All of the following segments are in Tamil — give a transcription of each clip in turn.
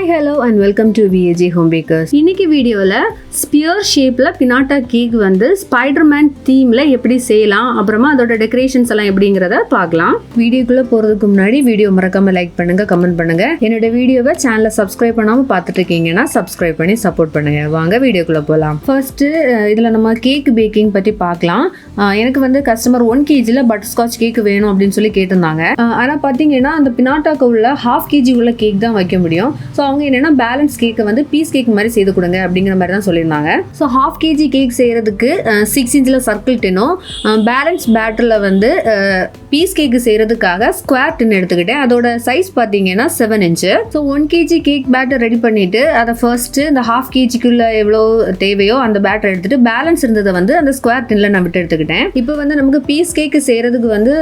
hello and welcome to VAG Home Bakers. இன்னைக்கு வீடியோல ஸ்பியர் ஷேப்ல பினாட்டா கேக் வந்து ஸ்பைடர்மேன் தீம்ல எப்படி செய்யலாம், அப்புறமா அதோட டெக்கரேஷன்ஸ் எல்லாம் எப்படிங்கறத பார்க்கலாம். வீடியோக்குள்ள போறதுக்கு முன்னாடி வீடியோ மறக்காம லைக் பண்ணுங்க, கமெண்ட் பண்ணுங்க. என்னோட வீடியோவை சேனலை சப்ஸ்கிரைப் பண்ணாம பார்த்துட்டு இருக்கீங்கன்னா சப்ஸ்கிரைப் பண்ணி சப்போர்ட் பண்ணுங்க. வாங்க வீடியோக்குள்ள போகலாம். ஃபர்ஸ்ட் இதுல நம்ம கேக் பேக்கிங் பத்தி பார்க்கலாம். எனக்கு வந்து கஸ்டமர் 1 kgல பட்டர்ஸ்காட்ச் கேக் வேணும் அப்படின்னு சொல்லி கேட்டிருந்தாங்க. ஆனா பாத்தீங்கன்னா அந்த பினாட்டாக்கு உள்ள 1/2 kg உள்ள கேக் தான் வைக்க முடியும். ஸோ அவங்க என்னன்னா பேலன்ஸ் கேக்கை வந்து பீஸ் கேக் மாதிரி செய்து கொடுங்க அப்படிங்கிற மாதிரி தான் சொல்லியிருந்தாங்க. ஸோ 1/2 kg கேக் செய்யறதுக்கு 6 inch சர்க்கிள் டின்னும் பேலன்ஸ் பேட்டரில் வந்து பீஸ் கேக் செய்யறதுக்காக ஸ்கொயர் டின் எடுத்துக்கிட்டேன். அதோட சைஸ் பார்த்தீங்கன்னா 7 inch. So 1 kg cake batter ready பண்ணிட்டு அதை ஃபர்ஸ்ட் இந்த 1/2 kgக்குள்ள எவ்வளோ தேவையோ அந்த பேட்டர் எடுத்துட்டு பேலன்ஸ் இருந்ததை வந்து அந்த ஸ்கொயர் டின்ல நான் விட்டு எடுத்துக்கிட்டேன். இப்போ வந்து நமக்கு பீஸ் கேக் செய்யறதுக்கு வந்து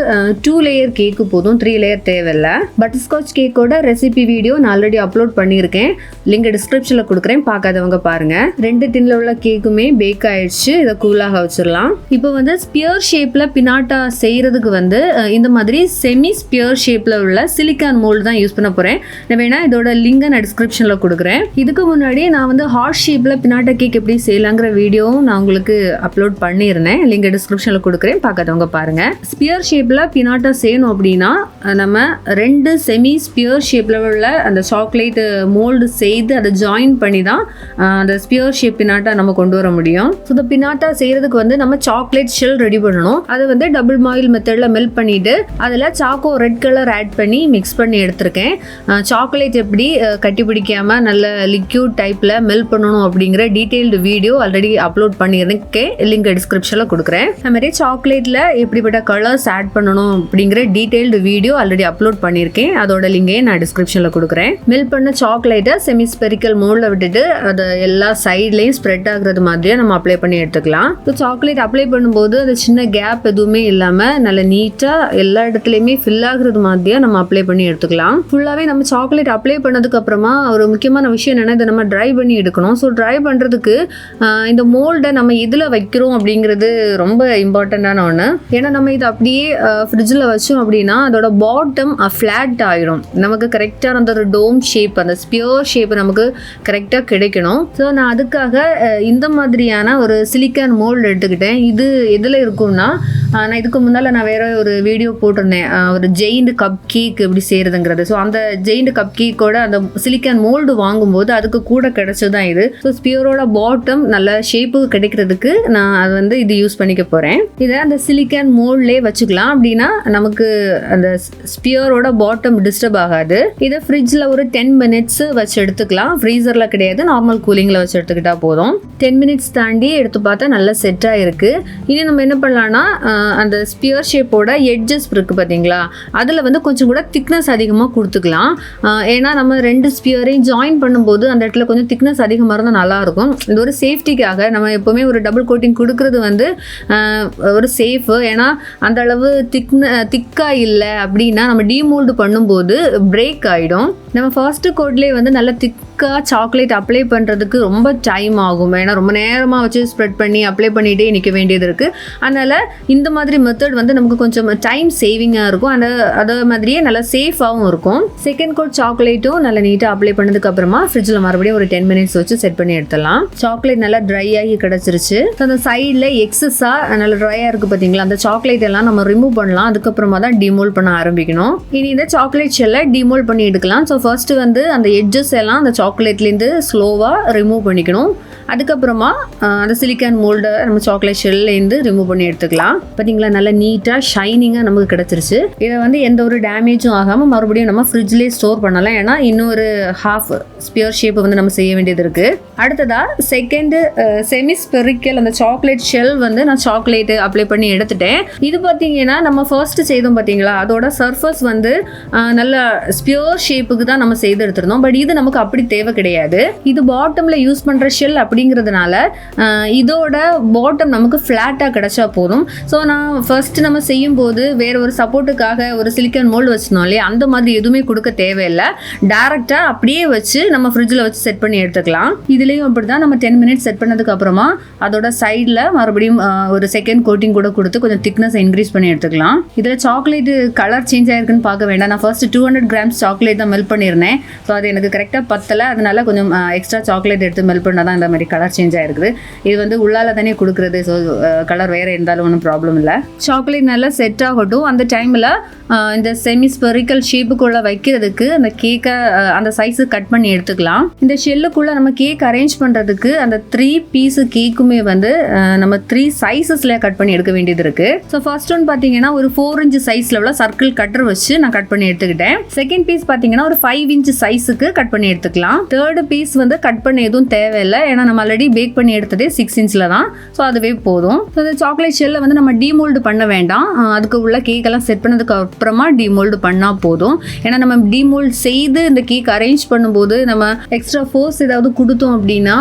2 லேயர் கேக்கு போதும், 3 லேயர் தேவையில்லை. பட்டர்ஸ்காட்ச் கேக்கோட ரெசிபி வீடியோ நான் ஆல்ரெடி அப்லோட் பண்ணியிருக்கேன், லிங்க் டிஸ்கிரிப்ஷன்ல கொடுக்குறேன், பார்க்காதவங்க பாருங்க. 2 டின்ல உள்ள கேக்குமே பேக் ஆயிடுச்சு. இதை கூலாக வச்சிடலாம். இப்போ வந்து ஸ்பியர் ஷேப்ல பினாட்டா செய்யறதுக்கு வந்து இந்த மாதிரி செமி ஸ்பியர் ஷேப்ல உள்ள சிலிக்கான் மோல்டு தான் யூஸ் பண்ண போறேன். நான் வேணா இதோட லிங்க் நான் டிஸ்கிரிப்ஷன்ல கொடுக்குறேன். இதுக்கு முன்னாடி நான் வந்து ஹார்ட் ஷேப்ல பினாட்டா கேக் எப்படி செய்யலாங்கிற வீடியோவும் நான் உங்களுக்கு அப்லோட் பண்ணியிருந்தேன், லிங்க் டிஸ்கிரிப்ஷன்ல கொடுக்குறேன், பார்க்காதவங்க பாருங்க. ஸ்பியர் ஷேப்ல பினாட்டா செய்யணும் அப்படின்னா நம்ம 2 செமி ஸ்பியர் ஷேப்ல உள்ள அந்த சாக்லேட் மோல்டு செய்து அதை ஜாயின் பண்ணி தான் அந்த ஸ்பியர் ஷேப் பினாட்டா நம்ம கொண்டு வர முடியும். ஸோ இந்த பினாட்டா செய்யறதுக்கு வந்து நம்ம சாக்லேட் ஷெல் ரெடி பண்ணணும். அதை வந்து டபுள் பாயில் மெத்தட்ல மெல்ட் பண்ணிட்டு அதில் சாக்கோ ரெட் கலர் ஆட் பண்ணி மிக்ஸ் பண்ணி எடுத்திருக்கேன். சாக்லேட் எப்படி கட்டி பிடிக்காம நல்ல லிக்யூட் டைப்ல மெல்ட் பண்ணணும் அப்படிங்கிற டீடைல்டு வீடியோ ஆல்ரெடி அப்லோட் பண்ணியிருக்கேன், லிங்க் டிஸ்கிரிப்ஷன்ல கொடுக்குறேன். அது மாதிரி சாக்லேட்ல எப்படிப்பட்ட கலர்ஸ் ஆட் பண்ணணும் அப்படிங்கிற டீடைல்டு வீடியோ ஆல்ரெடி அப்லோட் பண்ணியிருக்கேன், அதோட லிங்கே நான் டிஸ்கிரிப்ஷன்ல கொடுக்குறேன். மெல்ட் பண்ண சாக்லேட்டை செமி ஸ்பெரிக்கல் மோல்டில் விட்டுட்டு அதை எல்லா சைட்லையும் ஸ்ப்ரெட் ஆகுறது மாதிரியே நம்ம அப்ளை பண்ணி எடுத்துக்கலாம். ஸோ சாக்லேட் அப்ளை பண்ணும்போது அது சின்ன கேப் எதுவுமே இல்லாமல் நல்ல நீட்டாக எல்லா இடத்துலையுமே ஃபில் ஆகுறது மாதிரியே நம்ம அப்ளை பண்ணி எடுத்துக்கலாம். ஃபுல்லாகவே நம்ம சாக்லேட் அப்ளை பண்ணதுக்கு அப்புறமா ஒரு முக்கியமான விஷயம் என்னன்னா இதை நம்ம ட்ரை பண்ணி எடுக்கணும். ஸோ ட்ரை பண்ணுறதுக்கு இந்த மோல்டை நம்ம எதில் வைக்கிறோம் அப்படிங்கிறது ரொம்ப இம்பார்ட்டண்ட்டான ஒன்று. ஏன்னா நம்ம இதை அப்படியே ஃப்ரிட்ஜில் வச்சோம் அப்படின்னா அதோட பாட்டம் ஃப்ளாட் ஆகிடும். நமக்கு கரெக்டாக அந்த ஒரு டோம் ஷேப், அந்த ஸ்பியர் ஷேப் நமக்கு கரெக்டாக கிடைக்கணும். ஸோ நான் அதுக்காக இந்த மாதிரியான ஒரு சிலிக்கான் மோல்டு எடுத்துக்கிட்டேன். இது எதில் இருக்கும்னா, நான் இதுக்கு முன்னால் நான் வேற ஒரு வீடியோ போட்டிருந்தேன், ஒரு ஜெயிண்ட் கப் கேக் எப்படி செய்யறதுங்கிறது. ஸோ அந்த ஜெயிண்ட் கப் கேக்கோட அந்த சிலிக்கான் மோல்டு வாங்கும்போது அதுக்கு கூட கிடைச்சதுதான் இது. ஸோ ஸ்பியரோட பாட்டம் நல்ல ஷேப்பு கிடைக்கிறதுக்கு நான் அது வந்து இது யூஸ் பண்ணிக்க போகிறேன். இதை அந்த சிலிக்கான் மோல்ட்லேயே வச்சுக்கலாம். அப்படின்னா நமக்கு அந்த ஸ்பியரோட பாட்டம் டிஸ்டர்ப் ஆகாது. இதை ஃப்ரிட்ஜில் ஒரு 10 minutes வச்சு எடுத்துக்கலாம். ஃப்ரீசரில் கிடையாது, நார்மல் கூலிங்கில் வச்சு எடுத்துக்கிட்டா போதும். 10 minutes தாண்டி எடுத்து பார்த்தா நல்லா செட்டாக இருக்குது. இனி நம்ம என்ன பண்ணலான்னா அந்த ஸ்பியர் ஷேப்போட எட்ஜஸ் இருக்குது பார்த்தீங்களா, அதில் வந்து கொஞ்சம் கூட திக்னஸ் அதிகமாக கொடுத்துக்கலாம். ஏன்னா நம்ம 2 ஸ்பியரையும் ஜாயின் பண்ணும்போது அந்த இடத்துல கொஞ்சம் திக்னஸ் அதிகமாக இருந்தால் நல்லாயிருக்கும். இது ஒரு சேஃப்டிக்காக நம்ம எப்போவுமே ஒரு டபுள் கோட்டிங் கொடுக்கறது வந்து ஒரு சேஃபு. ஏன்னா அந்த அளவு திக்காக இல்லை அப்படின்னா நம்ம டீமோல்டு பண்ணும்போது பிரேக் ஆகிடும். நம்ம ஃபர்ஸ்ட் கோட்லேயே வந்து நல்ல திக்காக சாக்லேட் அப்ளை பண்ணுறதுக்கு ரொம்ப டைம் ஆகும். ஏன்னா ரொம்ப நேரமாக வச்சு ஸ்ப்ரெட் பண்ணி அப்ளை பண்ணிகிட்டே நிற்க வேண்டியது இருக்குது. அதனால் இந்த மாதிரி மெத்தட் வந்து நமக்கு கொஞ்சம் டைம் சேவிங்காக இருக்கும். அதே மாதிரியே நல்லா சேஃபாகவும் இருக்கும். செகண்ட் கோட் சாக்லேட்டும் நல்லா நீட்டாக அப்ளை பண்ணதுக்கு அப்புறமா ஃப்ரிட்ஜில் மறுபடியும் ஒரு 10 minutes வச்சு செட் பண்ணி எடுத்துடலாம். சாக்லேட் நல்லா ட்ரை ஆகி கிடச்சிருச்சு. அந்த சைடில் எக்ஸஸாக நல்லா ட்ரையாக இருக்குது பார்த்தீங்களா, அந்த சாக்லேட் எல்லாம் நம்ம ரிமூவ் பண்ணலாம். அதுக்கப்புறமா தான் டிமோல்ட் பண்ண ஆரம்பிக்கணும். இனி இந்த சாக்லேட் ஷெல்லை டிமோல்ட் பண்ணி எடுக்கலாம். ஸோ ஃபர்ஸ்ட் வந்து அந்த எட்ஜஸ் எல்லாம் அந்த சாக்லேட்லேருந்து ஸ்லோவாக ரிமூவ் பண்ணிக்கணும். அதுக்கப்புறமா அந்த சிலிக்கான் மோல்டை நம்ம சாக்லேட் ஷெல்லேருந்து ரிமூவ் பண்ணி எடுத்துக்கலாம். பார்த்தீங்களா, நல்லா நீட்டாக ஷைனிங்காக நமக்கு கிடச்சிருச்சு. இதை வந்து எந்த ஒரு டேமேஜும் ஆகாமல் மறுபடியும் நம்ம ஃப்ரிட்ஜ்லேயே ஸ்டோர் பண்ணலாம். ஏன்னா இன்னொரு 1/2 ஸ்பியர் ஷேப்பை வந்து நம்ம செய்ய வேண்டியது இருக்குது. அடுத்ததாக செகண்டு செமி ஸ்பெரிக்கல் அந்த சாக்லேட் ஷெல் வந்து நான் சாக்லேட் அப்ளை பண்ணி எடுத்துட்டேன். இது பார்த்தீங்கன்னா நம்ம ஃபர்ஸ்ட் செய்தோம் பார்த்தீங்களா, அதோட சர்ஃபஸ் வந்து நல்ல ஸ்பியர் ஷேப்புக்கு தான் நம்ம செய்து எடுத்துருந்தோம். பட் இது நமக்கு அப்படி தேவை கிடையாது. இது பாட்டமில் யூஸ் பண்ணுற ஷெல் அப்படி அப்படிங்கிறதுனால இதோட பாட்டம் நமக்கு ஃப்ளாட்டாக கிடச்சா போதும். ஸோ நான் ஃபர்ஸ்ட் நம்ம செய்யும்போது வேறு ஒரு சப்போர்ட்டுக்காக ஒரு சிலிக்கான் மோல்டு வச்சுருந்தோம் இல்லையா, அந்த மாதிரி எதுவுமே கொடுக்க தேவையில்லை. டேரெக்டாக அப்படியே வச்சு நம்ம ஃப்ரிட்ஜில் வச்சு செட் பண்ணி எடுத்துக்கலாம். இதுலேயும் அப்படி தான் நம்ம 10 மினிட்ஸ் செட் பண்ணதுக்கு அப்புறமா அதோட சைடில் மறுபடியும் ஒரு செகண்ட் கோட்டிங் கூட கொடுத்து கொஞ்சம் திக்னஸ் இன்க்ரீஸ் பண்ணி எடுத்துக்கலாம். இதில் சாக்லேட் கலர் சேஞ்ச் ஆயிருக்குன்னு பார்க்க வேண்டாம். நான் ஃபர்ஸ்ட் 200 கிராம்ஸ் சாக்லேட் தான் மெல்ட் பண்ணியிருந்தேன். ஸோ அது எனக்கு கரெக்டாக பத்தலை. அதனால கொஞ்சம் எக்ஸ்ட்ரா சாக்லேட் எடுத்து மெல்ட் பண்ணால் தான் இந்த மாதிரி கலர் சேஞ்ச் ஆயிருக்குது. இது வந்து உள்ளால தானே கொடுக்குறது. ஸோ கலர் வேறு இருந்தாலும் ஒன்றும் ப்ராப்ளம் இல்லை. சாக்லேட் நல்லா செட் ஆகட்டும். அந்த டைமில் இந்த செமி ஸ்பெரிக்கல் ஷேப்புக்குள்ளே வைக்கிறதுக்கு அந்த கேக்கை அந்த சைஸு கட் பண்ணி எடுத்துக்கலாம். இந்த ஷெல்லுக்குள்ளே நம்ம கேக் அரேஞ்ச் பண்ணுறதுக்கு அந்த 3 பீஸு கேக்குமே வந்து நம்ம 3 சைஸஸில் கட் பண்ணி எடுக்க வேண்டியது இருக்குது. ஸோ ஃபர்ஸ்ட் ஒன் பார்த்தீங்கன்னா ஒரு 4 இன்ச் சைஸில் உள்ள சர்க்கிள் கட்டர் வச்சு நான் கட் பண்ணி எடுத்துக்கிட்டேன். செகண்ட் பீஸ் பார்த்தீங்கன்னா ஒரு 5 இன்ச் சைஸுக்கு கட் பண்ணி எடுத்துக்கலாம். தேர்டு பீஸ் வந்து கட் பண்ண எதுவும் தேவையில்லை. ஏன்னா நம்ம ஆல்ரெடி பேக் பண்ணி எடுத்ததே 6 இன்ச்சில் தான். ஸோ அதுவே போதும். ஸோ இந்த சாக்லேட் ஷெல்லை வந்து நம்ம டிமோல்டு பண்ண வேண்டாம். அதுக்கு உள்ள கேக்கெல்லாம் செட் பண்ணதுக்கு அப்புறமா டிமோல்டு பண்ணால் போதும். ஏன்னா நம்ம டிமோல்டு செய்து இந்த கேக் அரேஞ்ச் பண்ணும்போது நம்ம எக்ஸ்ட்ரா ஃபோர்ஸ் ஏதாவது கொடுத்தோம் அப்படின்னா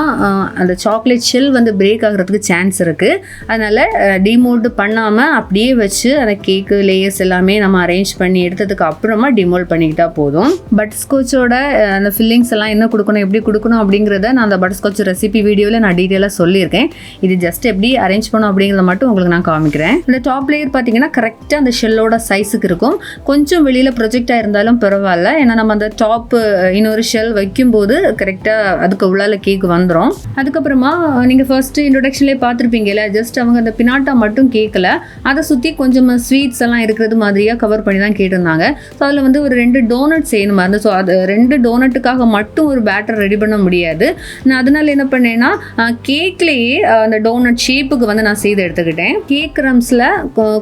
அந்த சாக்லேட் ஷெல் வந்து பிரேக் ஆகிறதுக்கு சான்ஸ் இருக்குது. அதனால் டிமோல்டு பண்ணாமல் அப்படியே வச்சு அந்த கேக்கு லேயர்ஸ் எல்லாமே நம்ம அரேஞ்ச் பண்ணி எடுத்ததுக்கு அப்புறமா டிமோல்ட் பண்ணிக்கிட்டா போதும். பட்டர்ஸ்காட்சோட அந்த ஃபில்லிங்ஸ் எல்லாம் என்ன கொடுக்கணும், எப்படி கொடுக்கணும் அப்படிங்கிறத நான் அந்த பட்டர்ஸ்காட்ச் ரெசிபி வீடியோவில் நான் டீட்டெயிலாக சொல்லியிருக்கேன். இது ஜஸ்ட் எப்படி அரேஞ்ச் பண்ணணும் அப்படிங்கிறத மட்டும் உங்களுக்கு நான் காமிக்கிறேன். இந்த டாப் லேயர் பார்த்தீங்கன்னா கரெக்டாக அந்த ஷெல்லோட சைஸுக்கு இருக்கும். கொஞ்சம் வெளியில் ப்ரொஜெக்டாக இருந்தாலும் பரவாயில்ல. ஏன்னா நம்ம அந்த டாப் இன்னொரு ஷெல் வைக்கும்போது கரெக்டாக அதுக்கு உள்ளால கேக் வந்துடும். அதுக்கப்புறமா நீங்கள் ஃபர்ஸ்ட் இன்ட்ரோடக்ஷன்லேயே பார்த்துருப்பீங்கல்ல, ஜஸ்ட் அவங்க அந்த பினாட்டா மட்டும் கேட்கல, அதை சுற்றி கொஞ்சம் ஸ்வீட்ஸ் எல்லாம் இருக்கிறது மாதிரியாக கவர் பண்ணி தான் கேட்டிருந்தாங்க. ஸோ அதில் வந்து ஒரு 2 டோனட் செய்யணுமா இருந்தது. ஸோ அது 2 டோனட்டுக்காக மட்டும் ஒரு பேட்டர் ரெடி பண்ண முடியாது. நான் அதனால என்ன பண்ணேன்னா கேக்லேயே அந்த டோனட் ஷேப்புக்கு வந்து நான் செய்து எடுத்துக்கிட்டேன். கேக் க்ரம்ஸில்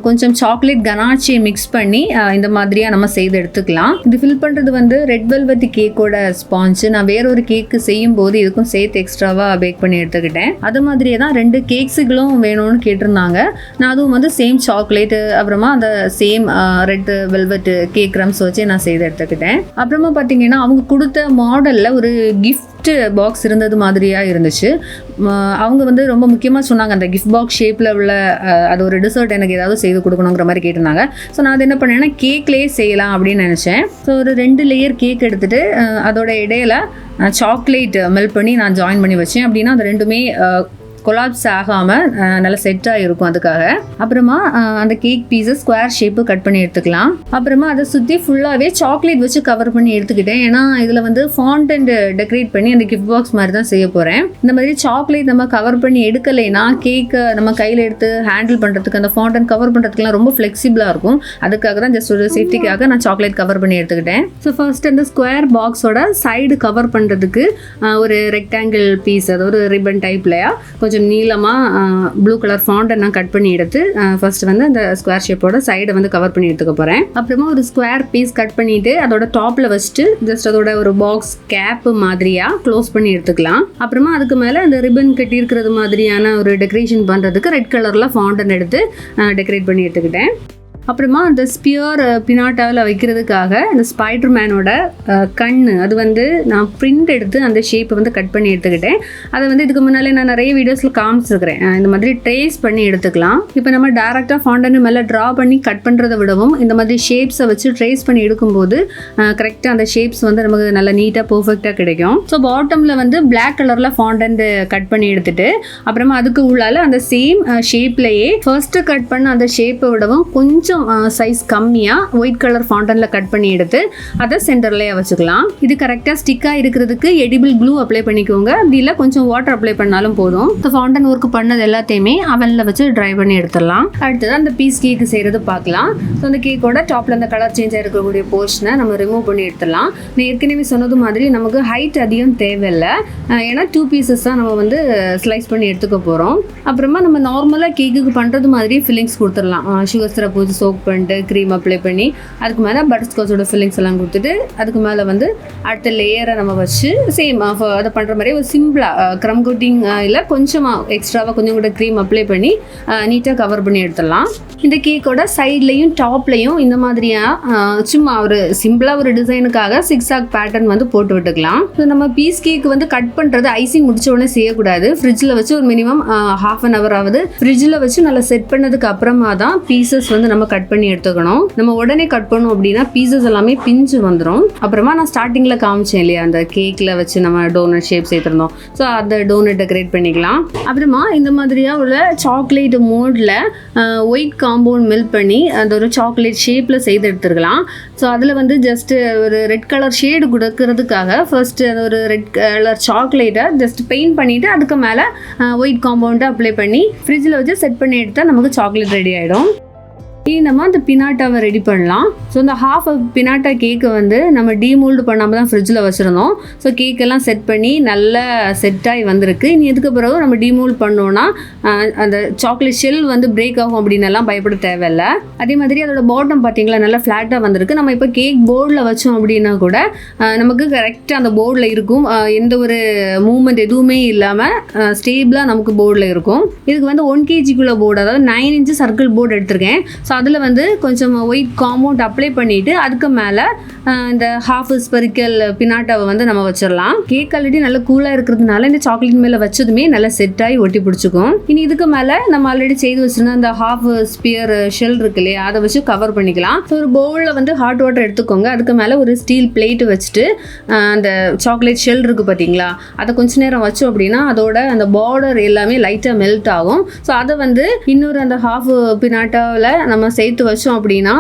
கொஞ்சம் சாக்லேட் கனாச்சி மிக்ஸ் பண்ணி இந்த மாதிரியாக நம்ம செய்து எடுத்துக்கலாம். இது ஃபில் பண்ணுறது வந்து ரெட் வெல்வெட் கேக்கோட ஸ்பாஞ்சு. நான் வேற ஒரு கேக்கு செய்யும் போது இதுக்கும் சேர்த்து எக்ஸ்ட்ராவாக பேக் பண்ணி எடுத்துக்கிட்டேன். அது மாதிரியே தான் 2 கேக்ஸுகளும் வேணும்னு கேட்டிருந்தாங்க. நான் அதுவும் வந்து சேம் சாக்லேட்டு அப்புறமா அந்த same red velvet cake crumbs வச்சு நான் செய்து எடுத்துக்கிட்டேன். அப்புறமா பார்த்தீங்கன்னா அவங்க கொடுத்த மாடலில் ஒரு கிஃப்ட் பாக்ஸ் இருந்தது மாதிரியாக இருந்துச்சு. அவங்க வந்து ரொம்ப முக்கியமாக சொன்னாங்க அந்த கிஃப்ட் பாக்ஸ் ஷேப்பில் உள்ள அது ஒரு டிசர்ட் எனக்கு ஏதாவது செய்து கொடுக்கணுங்கிற மாதிரி கேட்டிருந்தாங்க. ஸோ நான் அது என்ன பண்ணேன்னா கேக்லேயே செய்யலாம் அப்படின்னு நினச்சேன். ஸோ ஒரு 2 லேயர் கேக் எடுத்துகிட்டு அதோட இடையில சாக்லேட் மெல்ட் பண்ணி நான் ஜாயின் பண்ணி வச்சேன். அப்படின்னா அது ரெண்டுமே கொலாப்ஸ் ஆகாமல் நல்லா செட்டாக இருக்கும். அதுக்காக அப்புறமா அந்த கேக் பீஸை ஸ்கொயர் ஷேப்பு கட் பண்ணி எடுத்துக்கலாம். அப்புறமா அதை சுற்றி ஃபுல்லாகவே சாக்லேட் வச்சு கவர் பண்ணி எடுத்துக்கிட்டேன். ஏன்னா இதில் வந்து ஃபாண்டன்ட் டெக்கரேட் பண்ணி அந்த கிஃப்ட் பாக்ஸ் மாதிரி தான் செய்ய போகிறேன். இந்த மாதிரி சாக்லேட் நம்ம கவர் பண்ணி எடுக்கலைன்னா கேக்கை நம்ம கையில் எடுத்து ஹேண்டில் பண்ணுறதுக்கு அந்த ஃபாண்டன்ட் கவர் பண்ணுறதுக்குலாம் ரொம்ப ஃப்ளெக்சிபிளாக இருக்கும். அதுக்காக தான் ஜஸ்ட் ஒரு சேஃப்டிக்காக நான் சாக்லேட் கவர் பண்ணி எடுத்துக்கிட்டேன். ஸோ ஃபர்ஸ்ட் அந்த ஸ்கொயர் பாக்ஸோட சைடு கவர் பண்ணுறதுக்கு ஒரு ரெக்டாங்கிள் பீஸ், அதாவது ஒரு ரிப்பன் டைப்லையா கொஞ்சம் நீளமாக ப்ளூ கலர் ஃபாண்டை நான் கட் பண்ணி எடுத்து ஃபர்ஸ்ட் வந்து அந்த ஸ்கொயர் ஷேப்போட சைடை வந்து கவர் பண்ணி எடுத்துக்க போகிறேன். அப்புறமா ஒரு ஸ்கொயர் பீஸ் கட் பண்ணிட்டு அதோட டாப்பில் வச்சுட்டு ஜஸ்ட் அதோட ஒரு பாக்ஸ் கேப் மாதிரியாக க்ளோஸ் பண்ணி எடுத்துக்கலாம். அப்புறமா அதுக்கு மேலே அந்த ரிப்பன் கட்டி இருக்கிறது மாதிரியான ஒரு டெக்கரேஷன் பண்ணுறதுக்கு ரெட் கலரில் ஃபாண்டன் எடுத்து டெக்கரேட் பண்ணி எடுத்துக்கிட்டேன். அப்புறமா அந்த ஸ்பியர் பினாட்டாவில் வைக்கிறதுக்காக இந்த ஸ்பைடர்மேனோட கண் அது வந்து நான் பிரிண்ட் எடுத்து அந்த ஷேப்பை வந்து கட் பண்ணி எடுத்துக்கிட்டேன். அதை வந்து இதுக்கு முன்னாலே நான் நிறைய வீடியோஸில் காமிச்சிருக்கிறேன். இந்த மாதிரி ட்ரேஸ் பண்ணி எடுத்துக்கலாம். இப்போ நம்ம டேரெக்டாக ஃபாண்டனு மேலே ட்ரா பண்ணி கட் பண்ணுறதை விடவும் இந்த மாதிரி ஷேப்ஸை வச்சு ட்ரேஸ் பண்ணி எடுக்கும்போது கரெக்டாக அந்த ஷேப்ஸ் வந்து நமக்கு நல்லா நீட்டாக பர்ஃபெக்டாக கிடைக்கும். ஸோ பாட்டமில் வந்து பிளாக் கலரில் ஃபாண்டன்ட் கட் பண்ணி எடுத்துட்டு அப்புறமா அதுக்கு உள்ளால அந்த சேம் ஷேப்லேயே ஃபர்ஸ்ட்டு கட் பண்ண அந்த ஷேப்பை விடவும் கொஞ்சம் சைஸ் கம்மியாக ஒயிட் கலர் ஃபாண்டன்ல கட் பண்ணி எடுத்து அதை சென்டர்லேயே வச்சுக்கலாம். இது கரெக்டாக ஸ்டிக்காக இருக்கிறதுக்கு எடிபிள் க்ளூ அப்ளை பண்ணிக்கோங்க. அப்படி இல்லை கொஞ்சம் வாட்டர் அப்ளை பண்ணாலும் போதும். இந்த ஃபாண்டன் ஒர்க் பண்ணது எல்லாத்தையுமே அவனில் வச்சு ட்ரை பண்ணி எடுத்துடலாம். அடுத்தது அந்த பீஸ் கேக்கு செய்கிறது பார்க்கலாம். ஸோ அந்த கேக்கோட டாப்பில் அந்த கலர் சேஞ்சாக இருக்கக்கூடிய போர்ஷனை நம்ம ரிமூவ் பண்ணி எடுத்துடலாம். நான் ஏற்கனவே சொன்னது மாதிரி நமக்கு ஹைட் அதிகம் தேவையில்லை. ஏன்னா 2 பீசஸ் தான் நம்ம வந்து ஸ்லைஸ் பண்ணி எடுத்துக்க போகிறோம். அப்புறமா நம்ம நார்மலாக கேக்குக்கு பண்ணுறது மாதிரி ஃபில்லிங்ஸ் கொடுத்துடலாம். சுகர் சிரப் வச்சு சோக் பண்ணிட்டு க்ரீம் அப்ளை பண்ணி அதுக்கு மேலே பட்டர்ஸ்காட்சோட ஃபில்லிங்ஸ் எல்லாம் கொடுத்துட்டு அதுக்கு மேலே வந்து அடுத்த லேயரை நம்ம வச்சு சேம் அதை பண்ணுற மாதிரி ஒரு சிம்பிளாக க்ரம் கோட்டிங் இல்லை கொஞ்சமாக எக்ஸ்ட்ராவாக கொஞ்சம் கூட க்ரீம் அப்ளை பண்ணி நீட்டாக கவர் பண்ணி எடுத்துடலாம். இந்த கேக்கோட சைட்லேயும் டாப்லேயும் இந்த மாதிரியாக சும்மா ஒரு சிம்பிளாக ஒரு டிசைனுக்காக சிக்ஸாக் பேட்டர்ன் வந்து போட்டு விட்டுக்கலாம். ஸோ நம்ம பீஸ் கேக் வந்து கட் பண்ணுறது ஐசிங் முடிச்ச உடனே செய்யக்கூடாது. ஃப்ரிட்ஜில் வச்சு ஒரு மினிமம் ½ an hour ஆகுது ஃப்ரிட்ஜில் வச்சு நல்லா செட் பண்ணதுக்கு அப்புறமா தான் பீசஸ் வந்து நம்ம கட் பண்ணி எடுத்துக்கணும். நம்ம உடனே கட் பண்ணோம் அப்படின்னா பீசஸ் எல்லாமே பிஞ்சு வந்துடும். அப்புறமா நான் ஸ்டார்டிங்கில் காமிச்சேன் இல்லையா, அந்த கேக்கில் வச்சு நம்ம டோனட் ஷேப் சேர்த்துருந்தோம். ஸோ அந்த டோனட் டெக்கரேட் பண்ணிக்கலாம். அப்புறமா இந்த மாதிரியாக உள்ள சாக்லேட் மோடில் ஒயிட் காம்பவுண்ட் மெல்ட் பண்ணி அந்த ஒரு சாக்லேட் ஷேப்பில் செய்து எடுத்துருக்கலாம். ஸோ அதில் வந்து ஜஸ்ட்டு ஒரு ரெட் கலர் ஷேடு கொடுக்கறதுக்காக ஃபர்ஸ்ட்டு அந்த ஒரு ரெட் கலர் சாக்லேட்டை ஜஸ்ட் பெயிண்ட் பண்ணிவிட்டு அதுக்கு மேலே ஒயிட் காம்பவுண்டை அப்ளை பண்ணி ஃப்ரிட்ஜில் வச்சு செட் பண்ணி எடுத்தால் நமக்கு சாக்லேட் ரெடி ஆகிடும். இனி நம்ம அந்த பினாட்டாவை ரெடி பண்ணலாம். ஸோ இந்த ½ பினாட்டா கேக்கை வந்து நம்ம டீமோல்டு பண்ணாமல் தான் ஃப்ரிட்ஜில் வச்சுருந்தோம். ஸோ கேக்கெல்லாம் செட் பண்ணி நல்லா செட்டாகி வந்திருக்கு. இனி இதுக்கு பிறகு நம்ம டீமோல்டு பண்ணோன்னா அந்த சாக்லேட் ஷெல் வந்து பிரேக் ஆகும் அப்படின்னு எல்லாம் பயப்பட தேவையில்லை. அதே மாதிரி அதோட பாட்டம் பார்த்தீங்களா நல்லா ஃப்ளாட்டாக வந்திருக்கு. நம்ம இப்போ கேக் போர்டில் வச்சோம் அப்படின்னா கூட நமக்கு கரெக்டாக அந்த போர்டில் இருக்கும். எந்த ஒரு மூவ்மெண்ட் எதுவுமே இல்லாமல் ஸ்டேபிளாக நமக்கு போர்டில் இருக்கும். இதுக்கு வந்து 1 kg போர்டு, அதாவது 9 inch சர்க்கிள் போர்டு எடுத்திருக்கேன். ஸோ அதில் வந்து கொஞ்சம் ஒயிட் காம்பவுண்ட் அப்ளை பண்ணிவிட்டு அதுக்கு மேலே இந்த ½ ஸ்பெரிக்கல் பினாட்டாவை வந்து நம்ம வச்சிடலாம். கேக் ஆல்ரெடி நல்லா கூலாக இருக்கிறதுனால இந்த சாக்லேட் மேலே வச்சதுமே நல்லா செட் ஆகி ஒட்டி பிடிச்சிக்கும். இனி இதுக்கு மேலே நம்ம ஆல்ரெடி செய்து வச்சுருந்த அந்த ½ ஸ்பியர் ஷெல் இருக்கு இல்லையா, அதை வச்சு கவர் பண்ணிக்கலாம். ஸோ ஒரு பவுலில் வந்து ஹாட் வாட்டர் எடுத்துக்கோங்க. அதுக்கு மேலே ஒரு ஸ்டீல் பிளேட்டு வச்சுட்டு அந்த சாக்லேட் ஷெல் இருக்குது பார்த்தீங்களா, அதை கொஞ்ச நேரம் வச்சோம் அப்படின்னா அதோட அந்த பார்டர் எல்லாமே லைட்டாக மெல்ட் ஆகும். ஸோ அதை வந்து இன்னொரு அந்த ½ பினாட்டாவில் நம்ம சேர்த்து வச்சோம் அப்படின்னா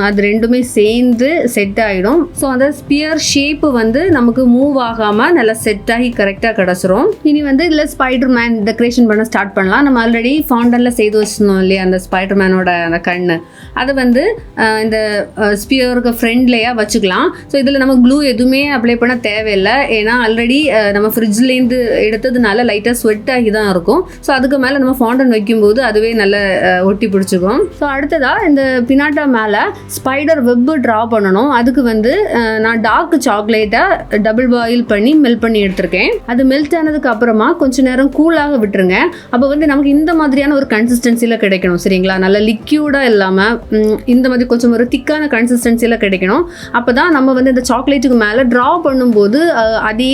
அது ரெண்டுமே சேர்ந்து செட் ஆகிடும். ஸோ அந்த ஸ்பியர் ஷேப்பு வந்து நமக்கு மூவ் ஆகாமல் நல்லா செட் ஆகி கரெக்டாக கிடச்சிரும். இனி வந்து இதில் ஸ்பைடர்மேன் டெக்கரேஷன் பண்ண ஸ்டார்ட் பண்ணலாம். நம்ம ஆல்ரெடி ஃபவுண்டனில் செய்து வச்சுருந்தோம் இல்லையா அந்த ஸ்பைடர்மேனோட அந்த கண்ணு, அதை வந்து இந்த ஸ்பியருக்கு ஃப்ரெண்ட்லேயே வச்சுக்கலாம். ஸோ இதில் நம்ம க்ளூ எதுவுமே அப்ளை பண்ண தேவையில்லை. ஏன்னா ஆல்ரெடி நம்ம ஃப்ரிட்ஜ்லேருந்து எடுத்ததுனால லைட்டாக ஸ்வெட் ஆகி தான் இருக்கும். ஸோ அதுக்கு மேலே நம்ம ஃபவுண்டன் வைக்கும்போது அதுவே நல்லா ஒட்டி பிடிச்சிக்கும். ஸோ அடுத்ததாக இந்த பினாட்டா மேலே ஸ்பைடர் வெப்பு ட்ரா பண்ணணும். அதுக்கு வந்து நான் டார்க் சாக்லேட்டை டபுள் பாயில் பண்ணி மெல்ட் பண்ணி எடுத்திருக்கேன். அது மெல்ட் ஆனதுக்கு அப்புறமா கொஞ்சம் நேரம் கூலாக விட்டுருங்க. அப்போ வந்து நமக்கு இந்த மாதிரியான ஒரு கன்சிஸ்டன்சியில் கிடைக்கணும். சரிங்களா, நல்லா லிக்யூடாக இல்லாமல் இந்த மாதிரி கொஞ்சம் ஒரு திக்கான கன்சிஸ்டன்சியில் கிடைக்கணும். அப்போ தான் நம்ம வந்து இந்த சாக்லேட்டுக்கு மேலே ட்ரா பண்ணும்போது அதே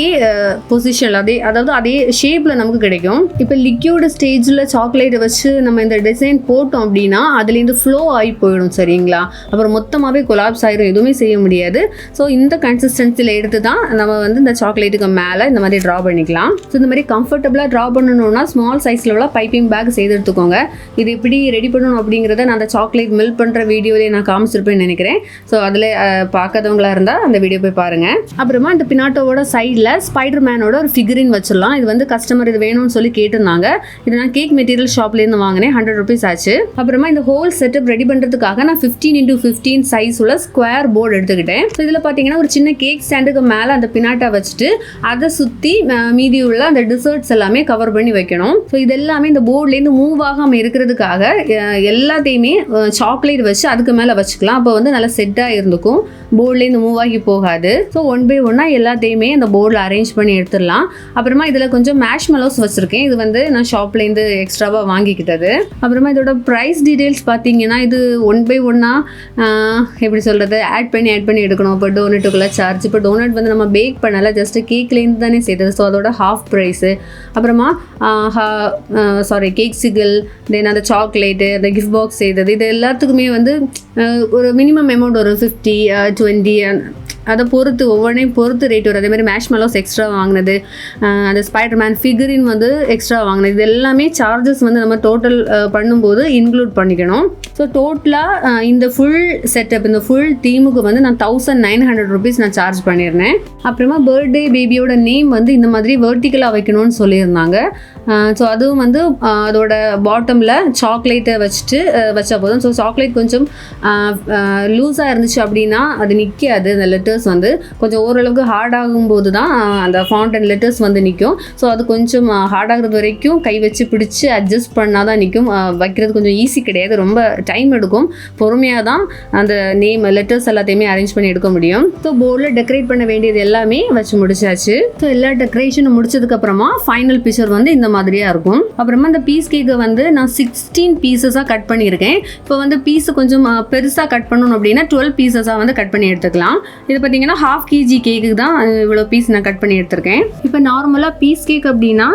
பொசிஷனில் அதாவது அதே ஷேப்பில் நமக்கு கிடைக்கும். இப்போ லிக்யூடு ஸ்டேஜில் சாக்லேட்டை வச்சு நம்ம இந்த டிசைன் போட்டோம் அப்படின்னா அதுலேருந்து ஃப்ளோ ஆகி போயிடும். சரிங்களா, அப்புறம் மொத்தமாகவே கொலாப்ஸ் ஆயிரும், எதுவுமே செய்ய முடியாது. ஸோ இந்த கன்சிஸ்டன்சியில் எடுத்து தான் நம்ம வந்து இந்த சாக்லேட்டுக்கு மேலே இந்த மாதிரி ட்ரா பண்ணிக்கலாம். ஸோ இந்த மாதிரி கம்ஃபர்டபுளாக ட்ரா பண்ணணும்னா ஸ்மால் சைஸில் உள்ள பைப்பிங் பேக் செய்து எடுத்துக்கோங்க. இது எப்படி ரெடி பண்ணணும் அப்படிங்கிறத நான் அந்த சாக்லேட் மெல்ட் பண்ணுற வீடியோலேயே நான் காமிச்சிருப்பேன்னு நினைக்கிறேன். ஸோ அதில் பார்க்காதவங்களா இருந்தால் அந்த வீடியோ போய் பாருங்கள். அப்புறமா இந்த பினாட்டோவோட சைடில் ஸ்பைடர்மேனோட ஒரு ஃபிகரின் வச்சிடலாம். இது வந்து கஸ்டமர் இது வேணும்னு சொல்லி கேட்டிருந்தாங்க. இது நான் கேக் மெட்டீரியல் ஷாப்லேருந்து வாங்கினேன். 100 rupees ஆச்சு. அப்புறமா இந்த ஹோல் செட்டப் ரெடி பண்ணுறதுக்காக நான் 15x15 சைஸ் உள்ள ஸ்கொயர் போர்டு எடுத்துக்கிட்டேன். ஸோ இதில் பார்த்தீங்கன்னா ஒரு சின்ன கேக் ஸ்டாண்டுக்கு மேலே அந்த பினாட்டா வச்சுட்டு அதை சுற்றி மீதி உள்ள அந்த டிசர்ட்ஸ் எல்லாமே கவர் பண்ணி வைக்கணும். ஸோ இது எல்லாமே இந்த போர்ட்லேருந்து மூவ் ஆகாமல் இருக்கிறதுக்காக எல்லாத்தையுமே சாக்லேட் வச்சு அதுக்கு மேலே வச்சுக்கலாம். அப்போ வந்து நல்லா செட்டாக இருந்துக்கும், போர்ட்லேருந்து மூவ் ஆகி போகாது. ஸோ 1 by 1 எல்லாத்தையுமே அந்த போர்டில் அரேஞ்ச் பண்ணி எடுத்துடலாம். அப்புறமா இதில் கொஞ்சம் மேஷ்மெலோஸ் வச்சுருக்கேன். இது வந்து நான் ஷாப்லேருந்து எக்ஸ்ட்ராவாக வாங்கிக்கிட்டது. அப்புறமா இதோட ப்ரைஸ் டீட்டெயில்ஸ் பார்த்தீங்கன்னா இது 1 by 1 எப்படி சொல்கிறது ஆட் பண்ணி எடுக்கணும். இப்போ டோனட்டுக்குள்ளே சார்ஜ். இப்போ டோனட் வந்து நம்ம பேக் பண்ணலை, ஜஸ்ட்டு கேக்லேருந்து தானே செய்தது. ஸோ அதோட ½ ப்ரைஸு. அப்புறமா கேக்ஸுகள், தென் அந்த சாக்லேட்டு, அந்த கிஃப்ட் பாக்ஸ் செய்தது, இது எல்லாத்துக்குமே வந்து ஒரு மினிமம் அமௌண்ட் ஒரு 50 20 அதை பொறுத்து ஒவ்வொன்றையும் பொறுத்து ரேட் வரும். அதேமாதிரி மேஷ்மெலோஸ் எக்ஸ்ட்ரா வாங்கினது, அந்த ஸ்பைடர்மேன் ஃபிகரின் வந்து எக்ஸ்ட்ரா வாங்கினது, இது எல்லாமே சார்ஜஸ் வந்து நம்ம டோட்டல் பண்ணும்போது இன்க்ளூட் பண்ணிக்கணும். ஸோ டோட்டலாக இந்த ஃபுல் செட்டப், இந்த ஃபுல் தீமுக்கு வந்து நான் 1900 rupees நான் சார்ஜ் பண்ணியிருந்தேன். அப்புறமா பர்த்டே பேபியோட நேம் வந்து இந்த மாதிரி வெர்டிக்கலாக வைக்கணும்னு சொல்லியிருந்தாங்க. ஸோ அதுவும் வந்து அதோட பாட்டமில் சாக்லேட்டை வச்சுட்டு வச்சா போதும். ஸோ சாக்லேட் கொஞ்சம் லூஸாக இருந்துச்சு அப்படின்னா அது நிற்காது, அந்த லெட்டர்ஸ் லெட்டர்ஸ் வந்து கொஞ்சம் ஓரளவுக்கு ஹார்ட் ஆகும்போது தான் அந்த ஃபாண்ட் அண்ட் லெட்டர்ஸ் வந்து நிற்கும். ஸோ அது கொஞ்சம் ஹார்ட் ஆகுறது வரைக்கும் கை வச்சு பிடிச்சி அட்ஜஸ்ட் பண்ணால் தான் நிற்கும். வைக்கிறது கொஞ்சம் ஈஸி கிடையாது, ரொம்ப டைம் எடுக்கும். பொறுமையாக தான் அந்த நேம் லெட்டர்ஸ் எல்லாத்தையுமே அரேஞ்ச் பண்ணி எடுக்க முடியும். ஸோ போர்டில் டெக்கரேட் பண்ண வேண்டியது எல்லாமே வச்சு முடிச்சாச்சு. ஸோ எல்லா டெக்கரேஷனும் முடிச்சதுக்கப்புறமா ஃபைனல் பிக்சர் வந்து இந்த மாதிரியாக இருக்கும். அப்புறமா இந்த பீஸ் கேக்கை வந்து நான் 16 பீசஸாக கட் பண்ணியிருக்கேன். இப்போ வந்து பீஸை கொஞ்சம் பெருசாக கட் பண்ணணும் அப்படின்னா 12 பீசஸாக வந்து கட் பண்ணி எடுத்துக்கலாம். இது பார்த்தீங்கன்னா 1/2 kg கேக்கு தான் இவ்வளோ பீஸ் நான் கட் பண்ணி எடுத்திருக்கேன். இப்போ நார்மலாக பீஸ் கேக் அப்படின்னா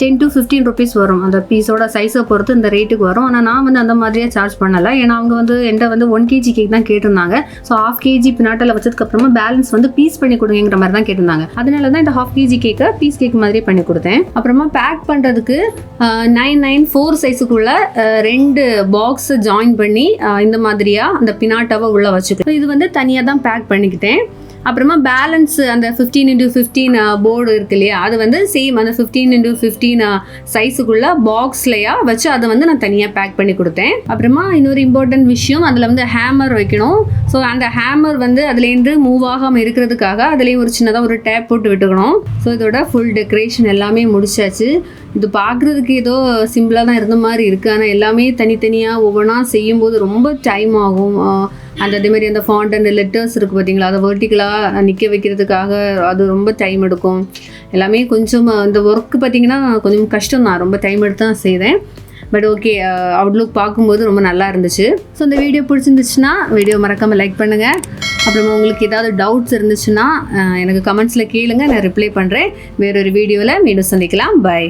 10 to 15 rupees வரும். அந்த பீஸோட சைஸை பொறுத்து இந்த ரேட்டுக்கு வரும். ஆனால் நான் வந்து அந்த மாதிரியே சார்ஜ் பண்ணலை. ஏன்னா அவங்க வந்து என்கிட்ட வந்து 1 kg கேக் தான் கேட்டிருந்தாங்க. ஸோ 1/2 kg பினாட்டாவில் வச்சதுக்கப்புறமா பேலன்ஸ் வந்து பீஸ் பண்ணி கொடுங்கிற மாதிரி தான் கேட்டிருந்தாங்க. அதனால தான் இந்த 1/2 kg கேக்கை பீஸ் கேக் மாதிரியே பண்ணி கொடுத்தேன். அப்புறமா பேக் பண்ணுறதுக்கு 994 சைஸுக்குள்ள 2 பாக்ஸ் ஜாயின் பண்ணி இந்த மாதிரியா அந்த பினாட்டாவை உள்ள வச்சுக்கலாம். இது வந்து தனியாக தான் பேக் பண்ணிக்கிட்டேன். அப்புறமா பேலன்ஸ் அந்த 15x15 போர்டு இருக்கு இல்லையா, அது வந்து சேம் அந்த 15x15 சைஸுக்குள்ள பாக்ஸ்லையா வச்சு அதை வந்து நான் தனியாக பேக் பண்ணி கொடுத்தேன். அப்புறமா இன்னொரு இம்பார்ட்டன்ட் விஷயம், அதில் வந்து ஹேமர் வைக்கணும். ஸோ அந்த ஹேமர் வந்து அதுலேருந்து மூவ் ஆகாமல் இருக்கிறதுக்காக அதுலேயும் ஒரு சின்னதாக ஒரு டேப் போட்டு விட்டுக்கணும். ஸோ இதோட ஃபுல் டெக்கரேஷன் எல்லாமே முடிச்சாச்சு. இது பார்க்குறதுக்கு ஏதோ சிம்பிளாக தான் இருந்த மாதிரி இருக்குது. ஆனால் எல்லாமே தனித்தனியாக ஒவ்வொன்றா செய்யும்போது ரொம்ப டைம் ஆகும். அதே மாதிரி அந்த ஃபாண்ட் அண்ட் லெட்டர்ஸ் இருக்குது பார்த்தீங்களா, அதை வெர்டிக்கலாக நிற்க வைக்கிறதுக்காக அது ரொம்ப டைம் எடுக்கும். எல்லாமே கொஞ்சம் இந்த ஒர்க்கு பார்த்திங்கன்னா கொஞ்சம் கஷ்டம் தான், ரொம்ப டைம் எடுத்து தான் செய்தேன். பட் ஓகே, அவுட்லுக் பார்க்கும்போது ரொம்ப நல்லா இருந்துச்சு. ஸோ இந்த வீடியோ பிடிச்சிருந்துச்சுன்னா வீடியோ மறக்காமல் லைக் பண்ணுங்கள். அப்புறமா உங்களுக்கு ஏதாவது டவுட்ஸ் இருந்துச்சுன்னா எனக்கு கமெண்ட்ஸில் கேளுங்க, நான் ரிப்ளை பண்ணுறேன். வேறொரு வீடியோவில் மீண்டும் சந்திக்கலாம். பை.